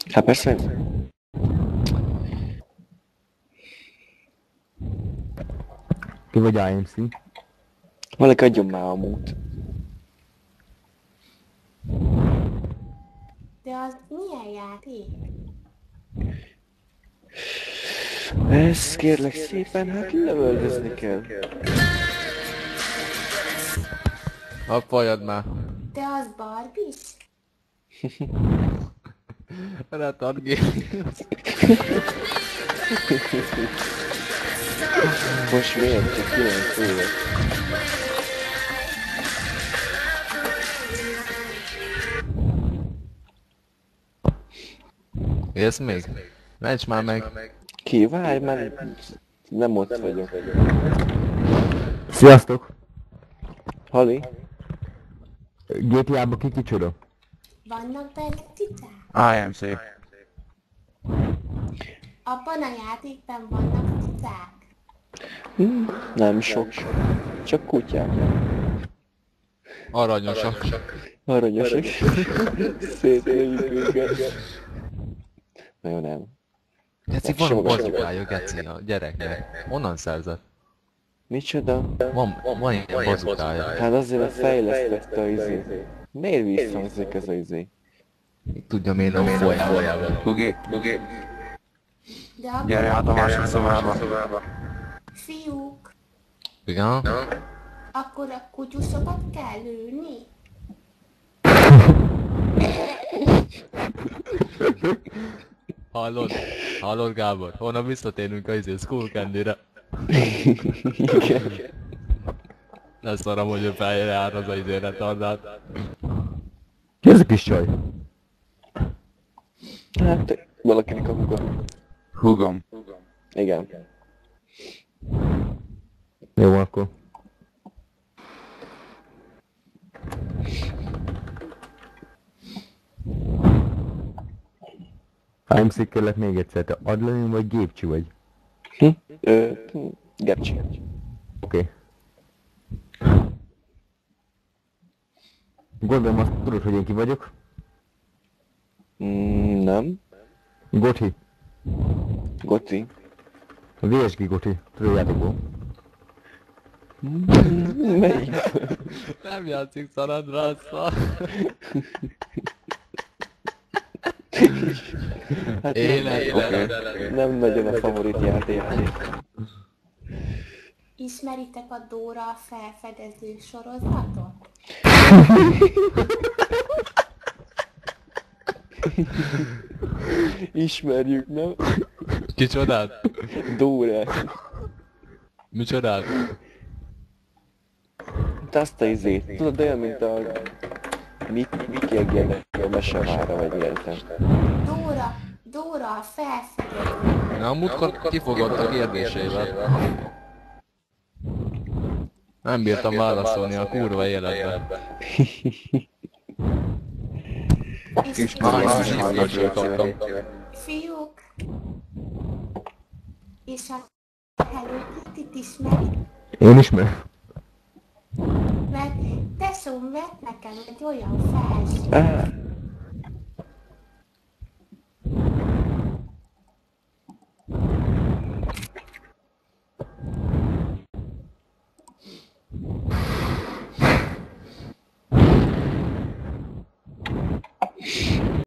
Hát persze. Ki vagy IMC? Valaki adjon már a mút. De az milyen játék? Ez kérlek szépen, hát lövöldözni kell. Appaljad már. De az Barbie? Retard gép. Most miért csak 9 éves? Élsz még? Mencs már meg. Ki? Várj, már nem ott vagyok. Sziasztok! Hali? GTA-ba ki kicsoda? Vannak benne cicák? IMC. Abban a játékban vannak cicák? Nem sok. Csak kutyák. Aranyosak. Aranyosak. Szétlőjük őket. Na jó, nem. Geci, van bazukája, Geci, a gyereknek. Honnan szerzett? Micsoda? Van ilyen bazukája. Hát azért, mert fejlesztette a izé. Miért visszhangzik ez a izé? Mit tudja miért nem folyában. Gugi, De abban gyere át a másik szobába. fiúk, Igen? akkor a kutyuszokat kell lőni? Hallod? Hallod, Gábor? Honnan visszatérünk a izé Skull Candy-re? Igen. Lesz arra, hogy ő feljel át az a izé retardált. Ki ez a kis csaj? Hát, valakinek a húga. Hugom. Igen. Jó van akkor. IMC kellett még egyszer, te adlenin vagy gépcsi vagy? Gercsi. Oké. Gondolom azt tudod, hogy én ki vagyok? Nem. Goti. Goti. A VSG Goti. Tudod játékból. Melyik? Nem játszik Szanandrásszal. Hát Élet, oké. Nem nagyon a favorit játék. Ismeritek a Dóra a felfedező sorozatot? Ismerjük, nem? Kicsodát? Dórát. Micsodát? Te azt a izét. Tudod, olyan, mint a... Miki a mesevára, vagy értem. Dóra a felfedező. Na, a múltkor kifogott a kérdésével. Nem bírtam válaszolni a kurva életbe. Kis kaptam. Fiúk, és a Hello Kitty-t ismerik? Én ismerem. Mert tesóm vett nekem egy olyan felsőt.